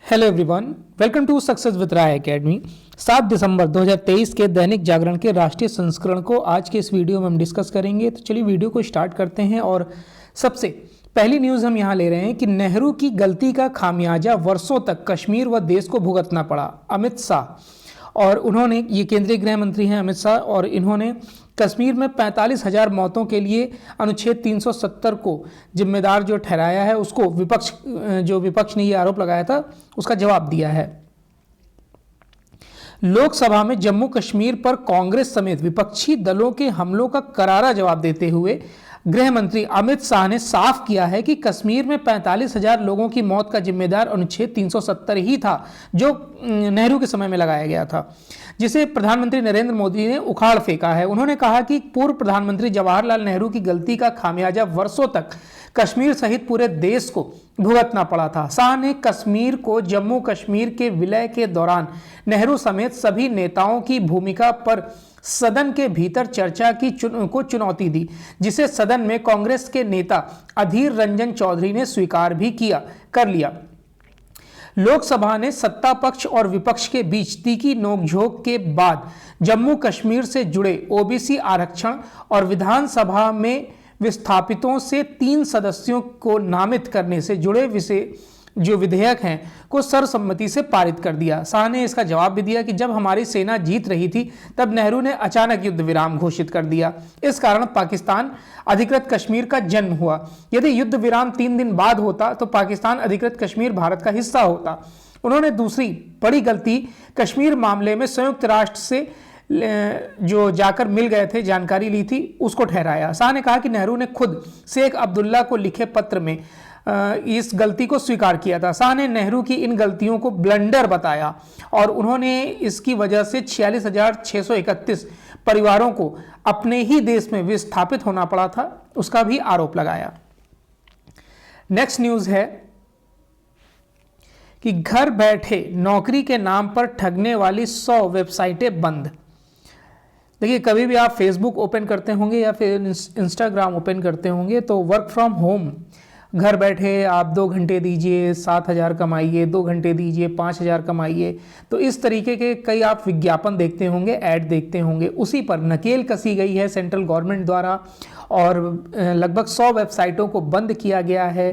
Hello everyone, welcome to success with Rai academy. 7 दिसंबर 2023 के दैनिक जागरण के राष्ट्रीय संस्करण को आज के इस वीडियो में हम डिस्कस करेंगे। तो चलिए वीडियो को स्टार्ट करते हैं। और सबसे पहली न्यूज़ हम यहाँ ले रहे हैं कि नेहरू की गलती का खामियाजा वर्षों तक कश्मीर व देश को भुगतना पड़ा। अमित शाह और उन्होंने, ये केंद्रीय गृह मंत्री हैं अमित शाह, और इन्होंने कश्मीर में 45,000 मौतों के लिए अनुच्छेद 370 को जिम्मेदार जो ठहराया है, उसको विपक्ष ने ये आरोप लगाया था, उसका जवाब दिया है। लोकसभा में जम्मू कश्मीर पर कांग्रेस समेत विपक्षी दलों के हमलों का करारा जवाब देते हुए गृह मंत्री अमित शाह ने साफ किया है कि कश्मीर में 45,000 लोगों की मौत का जिम्मेदार अनुच्छेद 370 ही था, जो नेहरू के समय में लगाया गया था, जिसे प्रधानमंत्री नरेंद्र मोदी ने उखाड़ फेंका है। उन्होंने कहा कि पूर्व प्रधानमंत्री जवाहरलाल नेहरू की गलती का खामियाजा वर्षों तक कश्मीर सहित पूरे देश को भुगतना पड़ा था। शाह ने कश्मीर को जम्मू कश्मीर के विलय के दौरान नेहरू समेत सभी नेताओं की भूमिका पर सदन के भीतर चर्चा को चुनौती दी, जिसे सदन में कांग्रेस के नेता अधीर रंजन चौधरी ने स्वीकार भी कर लिया। लोकसभा ने सत्ता पक्ष और विपक्ष के बीच तीखी नोकझोंक के बाद जम्मू कश्मीर से जुड़े ओबीसी आरक्षण और विधानसभा में विस्थापितों से 3 सदस्यों को नामित करने से जुड़े विधेयक हैं को सर्वसम्मति से पारित कर दिया। शाह ने इसका जवाब भी दिया कि जब हमारी सेना जीत रही थी तब नेहरू ने अचानक युद्ध विराम घोषित कर दिया। इस कारण पाकिस्तान अधिकृत कश्मीर का जन्म हुआ। यदि युद्ध विराम 3 दिन बाद होता तो पाकिस्तान अधिकृत कश्मीर भारत का हिस्सा होता। उन्होंने दूसरी बड़ी गलती कश्मीर मामले में संयुक्त राष्ट्र से जो जाकर मिल गए थे, जानकारी ली थी, उसको ठहराया। शाह ने कहा कि नेहरू ने खुद शेख अब्दुल्ला को लिखे पत्र में इस गलती को स्वीकार किया था। शाह ने नेहरू की इन गलतियों को ब्लंडर बताया और उन्होंने इसकी वजह से 46,631 परिवारों को अपने ही देश में विस्थापित होना पड़ा था, उसका भी आरोप लगाया। नेक्स्ट न्यूज़ है कि घर बैठे नौकरी के नाम पर ठगने वाली 100 वेबसाइटें बंद। देखिए, कभी भी आप फेसबुक ओपन करते होंगे या फिर इंस्टाग्राम ओपन करते होंगे तो वर्क फ्रॉम होम, घर बैठे आप 2 घंटे दीजिए 7,000 कमाइए, 2 घंटे दीजिए 5,000 कमाइए, तो इस तरीके के कई आप विज्ञापन देखते होंगे, ऐड देखते होंगे। उसी पर नकेल कसी गई है सेंट्रल गवर्नमेंट द्वारा और लगभग 100 वेबसाइटों को बंद किया गया है।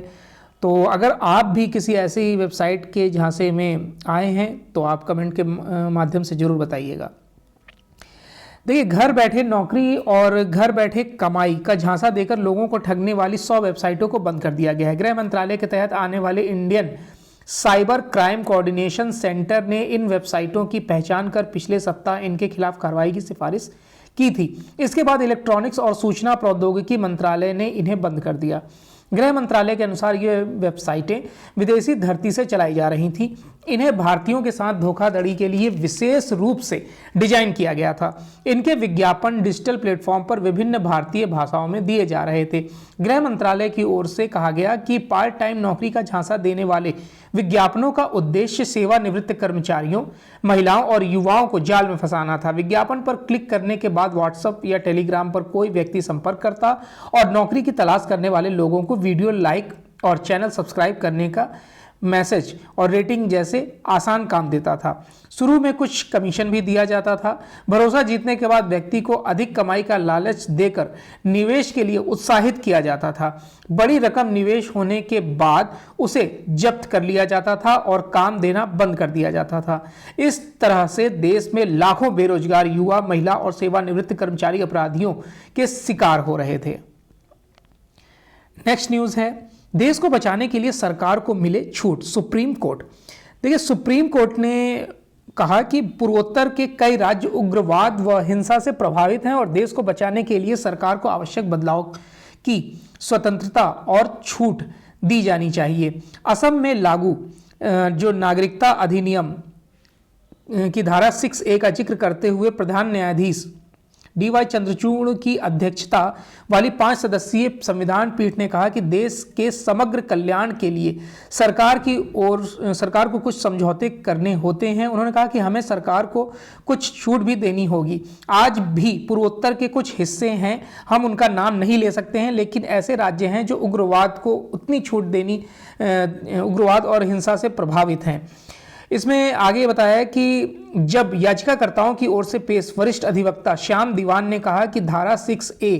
तो अगर आप भी किसी ऐसी वेबसाइट के झांसे में आए हैं तो आप कमेंट के माध्यम से ज़रूर बताइएगा। देखिए, घर बैठे नौकरी और घर बैठे कमाई का झांसा देकर लोगों को ठगने वाली 100 वेबसाइटों को बंद कर दिया गया है। गृह मंत्रालय के तहत आने वाले Indian cyber crime coordination centre ने इन वेबसाइटों की पहचान कर पिछले सप्ताह इनके खिलाफ कार्रवाई की सिफारिश की थी। इसके बाद इलेक्ट्रॉनिक्स और सूचना प्रौद्योगिकी मंत्रालय ने इन्हें बंद कर दिया। गृह मंत्रालय के अनुसार ये वेबसाइटें विदेशी धरती से चलाई जा रही थीं। इन्हें भारतीयों के साथ धोखाधड़ी के लिए विशेष रूप से डिजाइन किया गया था। इनके विज्ञापन डिजिटल प्लेटफॉर्म पर विभिन्न भारतीय भाषाओं में दिए जा रहे थे। गृह मंत्रालय की ओर से कहा गया कि पार्ट टाइम नौकरी का झांसा देने वाले विज्ञापनों का उद्देश्य सेवानिवृत्त कर्मचारियों, महिलाओं और युवाओं को जाल में फंसाना था। विज्ञापन पर क्लिक करने के बाद व्हाट्सएप या टेलीग्राम पर कोई व्यक्ति संपर्क करता और नौकरी की तलाश करने वाले लोगों को वीडियो लाइक और चैनल सब्सक्राइब करने का मैसेज और रेटिंग जैसे आसान काम देता था। शुरू में कुछ कमीशन भी दिया जाता था। भरोसा जीतने के बाद व्यक्ति को अधिक कमाई का लालच देकर निवेश के लिए उत्साहित किया जाता था। बड़ी रकम निवेश होने के बाद उसे जब्त कर लिया जाता था और काम देना बंद कर दिया जाता था। इस तरह से देश में लाखों बेरोजगार युवा, महिला और सेवानिवृत्त कर्मचारी अपराधियों के शिकार हो रहे थे। नेक्स्ट न्यूज़ है, देश को बचाने के लिए सरकार को मिले छूट। सुप्रीम कोर्ट, देखिए, सुप्रीम कोर्ट ने कहा कि पूर्वोत्तर के कई राज्य उग्रवाद व हिंसा से प्रभावित हैं और देश को बचाने के लिए सरकार को आवश्यक बदलाव की स्वतंत्रता और छूट दी जानी चाहिए। असम में लागू जो नागरिकता अधिनियम की धारा 6A का जिक्र करते हुए प्रधान न्यायाधीश DY चंद्रचूड़ की अध्यक्षता वाली 5 सदस्यीय संविधान पीठ ने कहा कि देश के समग्र कल्याण के लिए सरकार को कुछ समझौते करने होते हैं। उन्होंने कहा कि हमें सरकार को कुछ छूट भी देनी होगी। आज भी पूर्वोत्तर के कुछ हिस्से हैं, हम उनका नाम नहीं ले सकते हैं, लेकिन ऐसे राज्य हैं जो उग्रवाद को उतनी छूट देनी उग्रवाद और हिंसा से प्रभावित हैं। इसमें आगे बताया कि जब याचिकाकर्ताओं की ओर से पेश वरिष्ठ अधिवक्ता श्याम दीवान ने कहा कि धारा 6A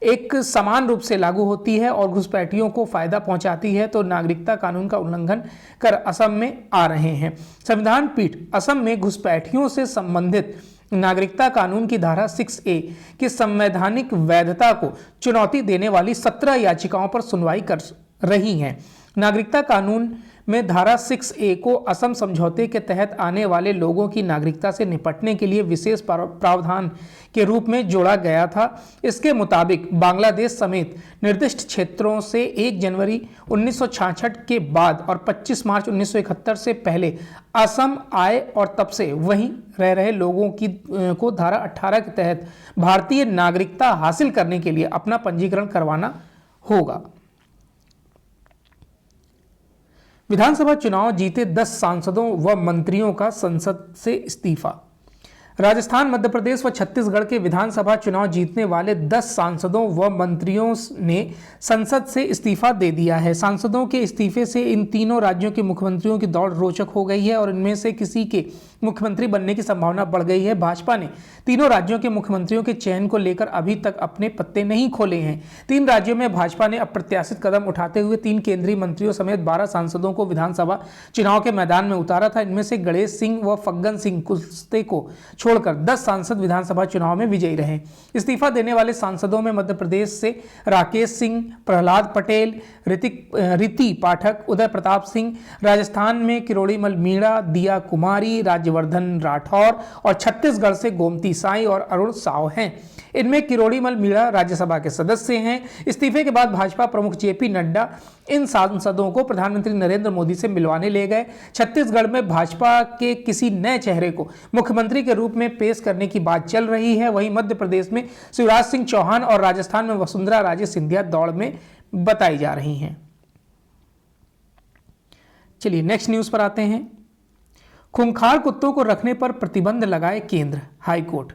एक समान रूप से लागू होती है और घुसपैठियों को फायदा पहुंचाती है, तो नागरिकता कानून का उल्लंघन कर असम में आ रहे हैं। संविधान पीठ असम में घुसपैठियों से संबंधित नागरिकता कानून की धारा 6A की संवैधानिक वैधता को चुनौती देने वाली 17 याचिकाओं पर सुनवाई कर रही हैं। नागरिकता कानून में धारा 6A को असम समझौते के तहत आने वाले लोगों की नागरिकता से निपटने के लिए विशेष प्रावधान के रूप में जोड़ा गया था। इसके मुताबिक बांग्लादेश समेत निर्दिष्ट क्षेत्रों से 1 जनवरी 1966 के बाद और 25 मार्च 1971 से पहले असम आए और तब से वहीं रह रहे लोगों को धारा 18 के तहत भारतीय नागरिकता हासिल करने के लिए अपना पंजीकरण करवाना होगा। विधानसभा चुनाव जीते 10 सांसदों व मंत्रियों का संसद से इस्तीफा। राजस्थान, मध्य प्रदेश व छत्तीसगढ़ के विधानसभा चुनाव जीतने वाले 10 सांसदों व मंत्रियों ने संसद से इस्तीफा दे दिया है। सांसदों के इस्तीफे से इन तीनों राज्यों के मुख्यमंत्रियों की दौड़ रोचक हो गई है और इनमें से किसी के मुख्यमंत्री बनने की संभावना बढ़ गई है। भाजपा ने तीनों राज्यों के मुख्यमंत्रियों के चयन को लेकर अभी तक अपने पत्ते नहीं खोले हैं। 3 राज्यों में भाजपा ने अप्रत्याशित कदम उठाते हुए 3 केंद्रीय मंत्रियों समेत 12 सांसदों को विधानसभा चुनाव के मैदान में उतारा था। इनमें से गणेश सिंह व फग्गन सिंह कुलस्ते को छोड़कर 10 सांसद विधानसभा चुनाव में विजयी रहे। इस्तीफा देने वाले सांसदों में मध्य प्रदेश से राकेश सिंह, प्रहलाद पटेल, रीति पाठक, उदय प्रताप सिंह, राजस्थान में किरोड़ीमल मीणा, दिया कुमारी, राज्यवर्धन राठौर और छत्तीसगढ़ से गोमती साई और अरुण साव हैं। इनमें किरोड़ीमल मीणा राज्यसभा के सदस्य हैं। इस्तीफे के बाद भाजपा प्रमुख JP नड्डा इन सांसदों को प्रधानमंत्री नरेंद्र मोदी से मिलवाने ले गए। छत्तीसगढ़ में भाजपा के किसी नए चेहरे को मुख्यमंत्री के रूप में पेश करने की बात चल रही है। वहीं मध्य प्रदेश में शिवराज सिंह चौहान और राजस्थान में वसुंधरा राजे सिंधिया दौड़ में बताई जा रही हैं। चलिए नेक्स्ट न्यूज पर आते हैं। खूंखार कुत्तों को रखने पर प्रतिबंध लगाए केंद्र। हाईकोर्ट।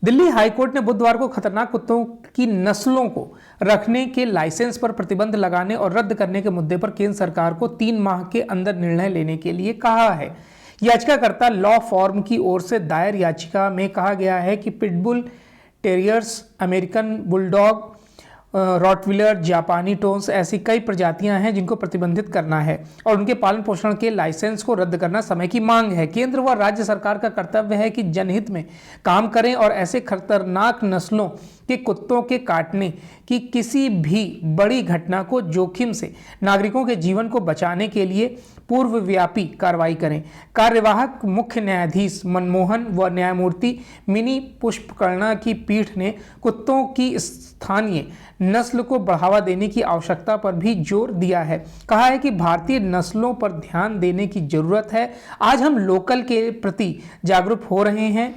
दिल्ली हाईकोर्ट ने बुधवार को खतरनाक कुत्तों की नस्लों को रखने के लाइसेंस पर प्रतिबंध लगाने और रद्द करने के मुद्दे पर केंद्र सरकार को 3 माह के अंदर निर्णय लेने के लिए कहा है। याचिकाकर्ता लॉ फॉर्म की ओर से दायर याचिका में कहा गया है कि pitbull terriers, American bulldog, Rottweiler, जापानी टोन्स ऐसी कई प्रजातियां हैं जिनको प्रतिबंधित करना है और उनके पालन पोषण के लाइसेंस को रद्द करना समय की मांग है। केंद्र व राज्य सरकार का कर्तव्य है कि जनहित में काम करें और ऐसे खतरनाक नस्लों के कुत्तों के काटने की किसी भी बड़ी घटना को जोखिम से नागरिकों के जीवन को बचाने के लिए पूर्वव्यापी कार्रवाई करें। कार्यवाहक मुख्य न्यायाधीश मनमोहन व न्यायमूर्ति मिनी पुष्पकर्णा की पीठ ने कुत्तों की स्थानीय नस्ल को बढ़ावा देने की आवश्यकता पर भी जोर दिया है। कहा है कि भारतीय नस्लों पर ध्यान देने की जरूरत है। आज हम लोकल के प्रति जागरूक हो रहे हैं।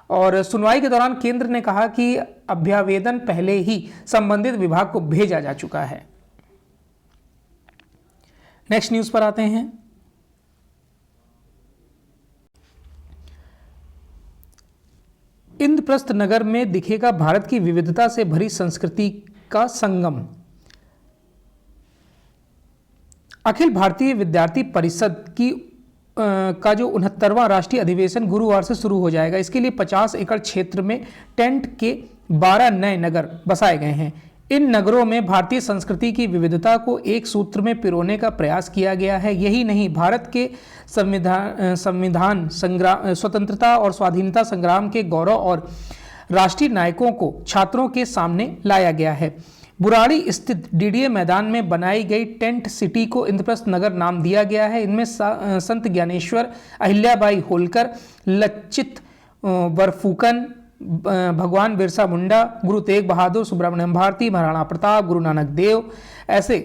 और सुनवाई के दौरान केंद्र ने कहा कि अभ्यावेदन पहले ही संबंधित विभाग को भेजा जा चुका है। नेक्स्ट न्यूज पर आते हैं। इंद्रप्रस्थ नगर में दिखेगा भारत की विविधता से भरी संस्कृति का संगम। अखिल भारतीय विद्यार्थी परिषद का जो 69वां राष्ट्रीय अधिवेशन गुरुवार से शुरू हो जाएगा। इसके लिए 50 एकड़ क्षेत्र में टेंट के 12 नए नगर बसाए गए हैं। इन नगरों में भारतीय संस्कृति की विविधता को एक सूत्र में पिरोने का प्रयास किया गया है। यही नहीं, भारत के संविधान संग्राम, स्वतंत्रता और स्वाधीनता संग्राम के गौरव और राष्ट्रीय नायकों को छात्रों के सामने लाया गया है। बुराड़ी स्थित DDA मैदान में बनाई गई टेंट सिटी को इंद्रप्रस्थ नगर नाम दिया गया है। इनमें संत ज्ञानेश्वर, अहिल्याबाई होलकर, लचित बरफुकन, भगवान बिरसा मुंडा, गुरु तेग बहादुर, सुब्रमण्यम भारती, महाराणा प्रताप, गुरु नानक देव ऐसे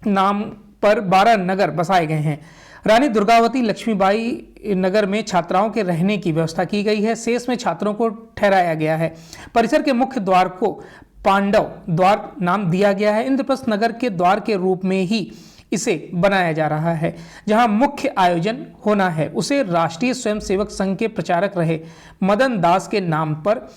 नाम पर 12 नगर बसाए गए हैं। रानी दुर्गावती लक्ष्मीबाई नगर में छात्राओं के रहने की व्यवस्था की गई है। शेष में छात्रों को ठहराया गया है। परिसर के मुख्य द्वार को पांडव द्वार नाम दिया गया है। इंद्रप्रस्थ नगर के द्वार के रूप में ही इसे बनाया जा रहा है। जहां मुख्य आयोजन होना है उसे राष्ट्रीय स्वयंसेवक संघ के प्रचारक रहे मदन दास के नाम पर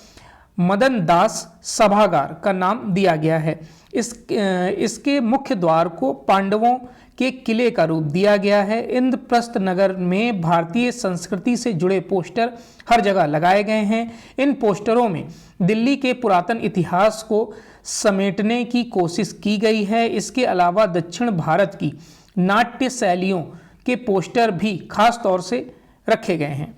मदन दास सभागार का नाम दिया गया है। इसके मुख्य द्वार को पांडवों के किले का रूप दिया गया है। इंद्रप्रस्थ नगर में भारतीय संस्कृति से जुड़े पोस्टर हर जगह लगाए गए हैं। इन पोस्टरों में दिल्ली के पुरातन इतिहास को समेटने की कोशिश की गई है। इसके अलावा दक्षिण भारत की नाट्य शैलियों के पोस्टर भी खास तौर से रखे गए हैं।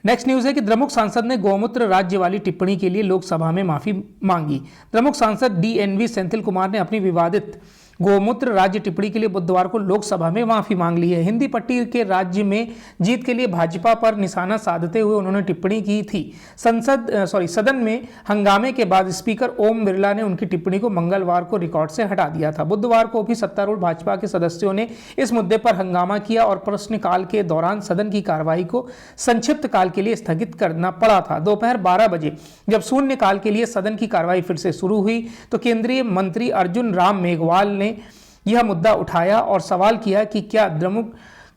नेक्स्ट न्यूज है कि द्रमुक सांसद ने गौमूत्र राज्य वाली टिप्पणी के लिए लोकसभा में माफी मांगी। द्रमुक सांसद DNV सेंथिल कुमार ने अपनी विवादित गौमूत्र राज्य टिप्पणी के लिए बुधवार को लोकसभा में माफी मांग ली है। हिंदी पट्टी के राज्य में जीत के लिए भाजपा पर निशाना साधते हुए उन्होंने टिप्पणी की थी। सदन में हंगामे के बाद स्पीकर ओम बिरला ने उनकी टिप्पणी को मंगलवार को रिकॉर्ड से हटा दिया था। बुधवार को भी सत्तारूढ़ भाजपा के सदस्यों ने इस मुद्दे पर हंगामा किया और प्रश्नकाल के दौरान सदन की कार्रवाई को संक्षिप्त काल के लिए स्थगित करना पड़ा था। दोपहर 12 बजे जब शून्यकाल के लिए सदन की कार्रवाई फिर से शुरू हुई तो केंद्रीय मंत्री अर्जुन राम मेघवाल ने यह मुद्दा उठाया और सवाल किया कि क्या द्रमुक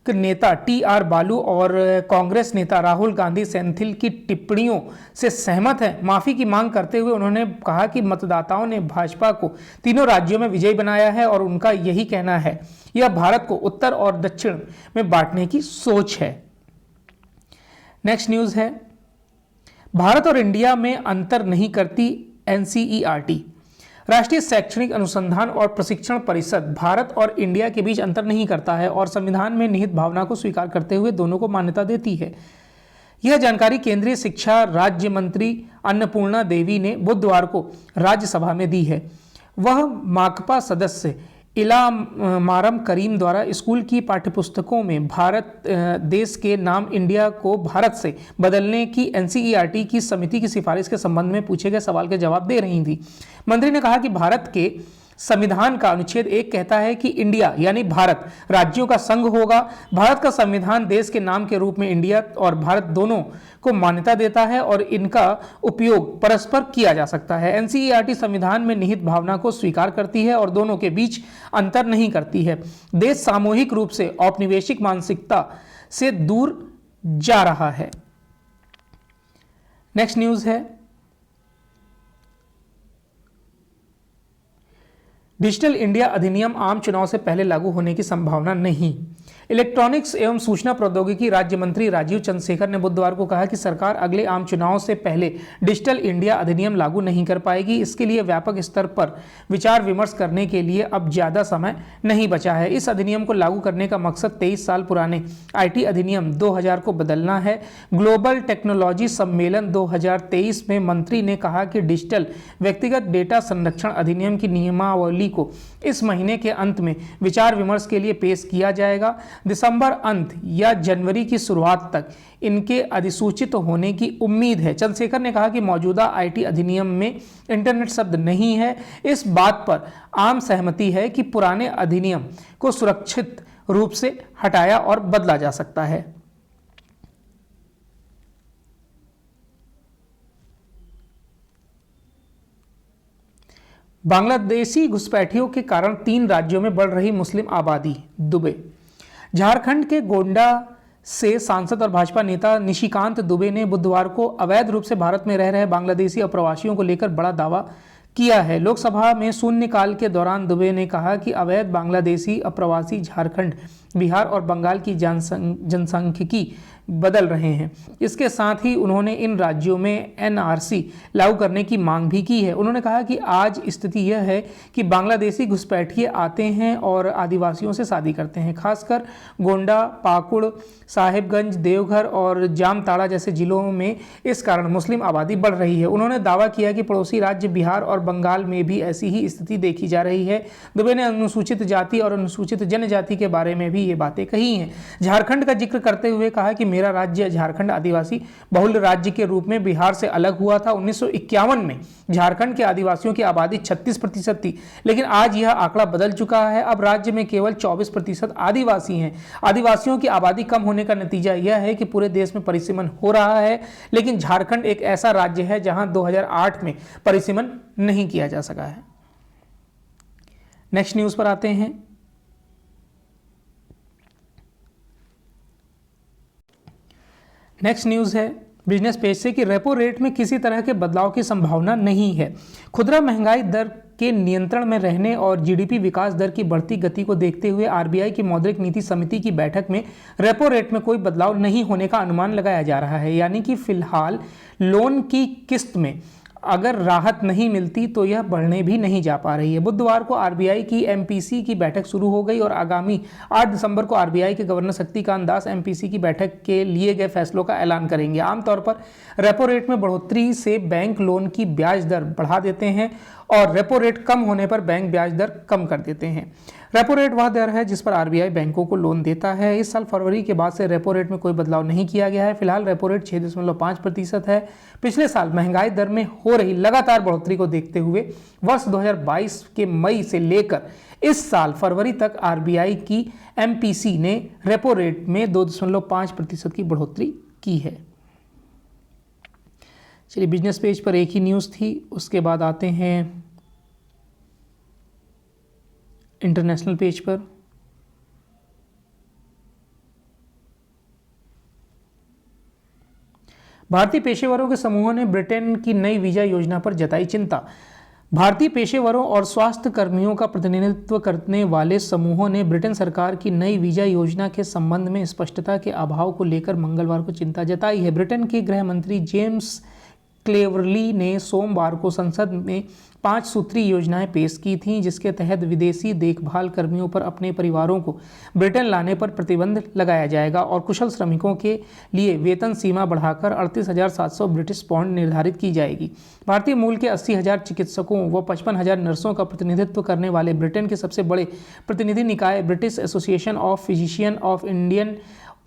नेता TR बालू और कांग्रेस नेता राहुल गांधी सेंथिल की टिप्पणियों से सहमत हैं। माफी की मांग करते हुए उन्होंने कहा कि मतदाताओं ने भाजपा को तीनों राज्यों में विजयी बनाया है और उनका यही कहना है यह भारत को उत्तर और दक्षिण में बांटने की सोच है। नेक्स्ट न्यूज है भारत और इंडिया में अंतर नहीं करती NCERT। राष्ट्रीय शैक्षणिक अनुसंधान और प्रशिक्षण परिषद भारत और इंडिया के बीच अंतर नहीं करता है और संविधान में निहित भावना को स्वीकार करते हुए दोनों को मान्यता देती है। यह जानकारी केंद्रीय शिक्षा राज्य मंत्री अन्नपूर्णा देवी ने बुधवार को राज्यसभा में दी है। वह माकपा सदस्य इलामारम करीम द्वारा स्कूल की पाठ्यपुस्तकों में भारत देश के नाम इंडिया को भारत से बदलने की NCERT की समिति की सिफारिश के संबंध में पूछे गए सवाल के जवाब दे रही थी। मंत्री ने कहा कि भारत के संविधान का अनुच्छेद 1 कहता है कि इंडिया यानी भारत राज्यों का संघ होगा। भारत का संविधान देश के नाम के रूप में इंडिया और भारत दोनों को मान्यता देता है और इनका उपयोग परस्पर किया जा सकता है। NCERT संविधान में निहित भावना को स्वीकार करती है और दोनों के बीच अंतर नहीं करती है। देश सामूहिक रूप से औपनिवेशिक मानसिकता से दूर जा रहा है। नेक्स्ट न्यूज है डिजिटल इंडिया अधिनियम आम चुनाव से पहले लागू होने की संभावना नहीं। इलेक्ट्रॉनिक्स एवं सूचना प्रौद्योगिकी राज्य मंत्री राजीव चंद्रशेखर ने बुधवार को कहा कि सरकार अगले आम चुनाव से पहले डिजिटल इंडिया अधिनियम लागू नहीं कर पाएगी। इसके लिए व्यापक स्तर पर विचार विमर्श करने के लिए अब ज्यादा समय नहीं बचा है। इस अधिनियम को लागू करने का मकसद 23 साल पुराने IT अधिनियम 2000 को बदलना है। ग्लोबल टेक्नोलॉजी सम्मेलन 2023 में मंत्री ने कहा कि डिजिटल व्यक्तिगत डेटा संरक्षण अधिनियम की नियमावली को इस महीने के अंत में विचार विमर्श के लिए पेश किया जाएगा। दिसंबर अंत या जनवरी की शुरुआत तक इनके अधिसूचित होने की उम्मीद है। चंद्रशेखर ने कहा कि मौजूदा IT अधिनियम में इंटरनेट शब्द नहीं है। इस बात पर आम सहमति है कि पुराने अधिनियम को सुरक्षित रूप से हटाया और बदला जा सकता है। बांग्लादेशी घुसपैठियों के कारण 3 राज्यों में बढ़ रही मुस्लिम आबादी। दुबे। झारखंड के गोंडा से सांसद और भाजपा नेता निशिकांत दुबे ने बुधवार को अवैध रूप से भारत में रह रहे बांग्लादेशी अप्रवासियों को लेकर बड़ा दावा किया है। लोकसभा में शून्यकाल के दौरान दुबे ने कहा कि अवैध बांग्लादेशी अप्रवासी झारखंड, बिहार और बंगाल की जनसांख्यिकी बदल रहे हैं। इसके साथ ही उन्होंने इन राज्यों में NRC लागू करने की मांग भी की है। उन्होंने कहा कि आज स्थिति यह है कि बांग्लादेशी घुसपैठिए आते हैं और आदिवासियों से शादी करते हैं। खासकर गोंडा, पाकुड़, साहिबगंज, देवघर और जामताड़ा जैसे जिलों में इस कारण मुस्लिम आबादी बढ़ रही है। उन्होंने दावा किया कि पड़ोसी राज्य बिहार और बंगाल में भी ऐसी ही स्थिति देखी जा रही है। दुबे ने अनुसूचित जाति और अनुसूचित जनजाति के बारे में भी भी ये बातें कही हैं। झारखंड का जिक्र करते हुए कहा कि मेरा राज्य झारखंड आदिवासी बहुल राज्य के रूप में बिहार से अलग हुआ था। 1951 में झारखंड के आदिवासियों की आबादी 36% थी, लेकिन आज यह आंकड़ा बदल चुका है। अब राज्य में केवल 24% आदिवासी हैं। आदिवासियों की आबादी कम होने का नतीजा यह है कि पूरे देश में परिसीमन हो रहा है, लेकिन झारखंड एक ऐसा राज्य है जहां 2008 में परिसीमन नहीं किया जा सका है। नेक्स्ट न्यूज पर आते हैं। नेक्स्ट न्यूज है बिजनेस पेज से कि रेपो रेट में किसी तरह के बदलाव की संभावना नहीं है। खुदरा महंगाई दर के नियंत्रण में रहने और जीडीपी विकास दर की बढ़ती गति को देखते हुए आरबीआई की मौद्रिक नीति समिति की बैठक में रेपो रेट में कोई बदलाव नहीं होने का अनुमान लगाया जा रहा है। यानी कि फिलहाल लोन की किस्त में अगर राहत नहीं मिलती तो यह बढ़ने भी नहीं जा पा रही है। बुधवार को आरबीआई की एमपीसी की बैठक शुरू हो गई और आगामी 8 दिसंबर को आरबीआई के गवर्नर शक्तिकांत दास एमपीसी की बैठक के लिए गए फैसलों का ऐलान करेंगे। आमतौर पर रेपो रेट में बढ़ोतरी से बैंक लोन की ब्याज दर बढ़ा देते हैं और रेपो रेट कम होने पर बैंक ब्याज दर कम कर देते हैं। रेपो रेट वह दर है जिस पर आरबीआई बैंकों को लोन देता है। इस साल फरवरी के बाद से रेपो रेट में कोई बदलाव नहीं किया गया है। फिलहाल रेपो रेट 6.5% है। पिछले साल महंगाई दर में हो रही लगातार बढ़ोतरी को देखते हुए वर्ष 2022 के मई से लेकर इस साल फरवरी तक आरबीआई की एमपीसी ने रेपो रेट में 2.5% की बढ़ोतरी की है। चलिए, बिजनेस पेज पर एक ही न्यूज़ थी, उसके बाद आते हैं इंटरनेशनल पेज पर। भारतीय पेशेवरों के समूहों ने ब्रिटेन की नई वीजा योजना पर जताई चिंता। भारतीय पेशेवरों और स्वास्थ्य कर्मियों का प्रतिनिधित्व करने वाले समूहों ने ब्रिटेन सरकार की नई वीजा योजना के संबंध में स्पष्टता के अभाव को लेकर मंगलवार को चिंता जताई है। ब्रिटेन के गृह मंत्री जेम्स क्लेवरली ने सोमवार को संसद में 5 सूत्री योजनाएं पेश की थीं, जिसके तहत विदेशी देखभाल कर्मियों पर अपने परिवारों को ब्रिटेन लाने पर प्रतिबंध लगाया जाएगा और कुशल श्रमिकों के लिए वेतन सीमा बढ़ाकर 38,700 ब्रिटिश पाउंड निर्धारित की जाएगी। भारतीय मूल के 80,000 चिकित्सकों व 55,000 नर्सों का प्रतिनिधित्व करने वाले ब्रिटेन के सबसे बड़े प्रतिनिधि निकाय British association of physician of Indian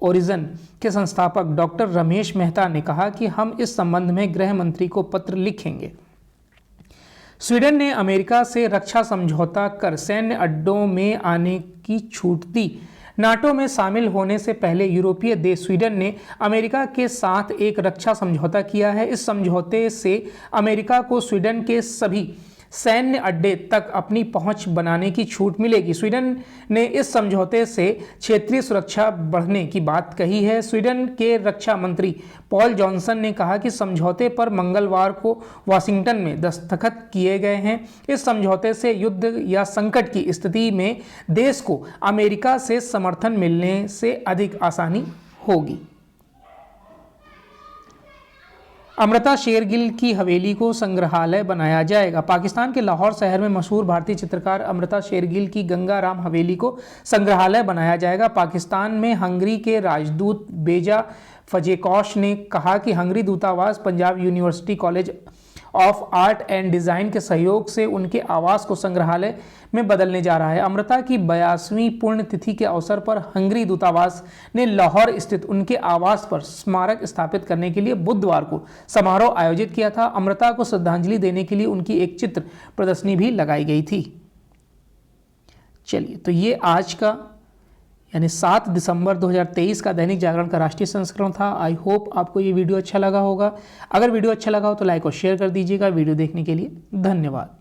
origin के संस्थापक डॉक्टर रमेश मेहता ने कहा कि हम इस संबंध में गृह मंत्री को पत्र लिखेंगे। स्वीडन ने अमेरिका से रक्षा समझौता कर सैन्य अड्डों में आने की छूट दी। नाटो में शामिल होने से पहले यूरोपीय देश स्वीडन ने अमेरिका के साथ एक रक्षा समझौता किया है। इस समझौते से अमेरिका को स्वीडन के सभी सैन्य अड्डे तक अपनी पहुंच बनाने की छूट मिलेगी। स्वीडन ने इस समझौते से क्षेत्रीय सुरक्षा बढ़ने की बात कही है। स्वीडन के रक्षा मंत्री पॉल जॉनसन ने कहा कि समझौते पर मंगलवार को वाशिंगटन में दस्तखत किए गए हैं। इस समझौते से युद्ध या संकट की स्थिति में देश को अमेरिका से समर्थन मिलने से अधिक आसानी होगी। अमृता शेरगिल की हवेली को संग्रहालय बनाया जाएगा। पाकिस्तान के लाहौर शहर में मशहूर भारतीय चित्रकार अमृता शेरगिल की गंगाराम हवेली को संग्रहालय बनाया जाएगा। पाकिस्तान में हंगरी के राजदूत बेजा फजेकॉश ने कहा कि हंगरी दूतावास Punjab university college of art and design के सहयोग से उनके आवास को संग्रहालय में बदलने जा रहा है। अमृता की 82वीं पुण्यतिथि के अवसर पर हंगरी दूतावास ने लाहौर स्थित उनके आवास पर स्मारक स्थापित करने के लिए बुधवार को समारोह आयोजित किया था। अमृता को श्रद्धांजलि देने के लिए उनकी एक चित्र प्रदर्शनी भी लगाई गई थी। चलिए, तो ये आज का यानी 7 दिसंबर 2023 का दैनिक जागरण का राष्ट्रीय संस्करण था। आई होप आपको ये वीडियो अच्छा लगा होगा। अगर वीडियो अच्छा लगा हो तो लाइक और शेयर कर दीजिएगा। वीडियो देखने के लिए धन्यवाद।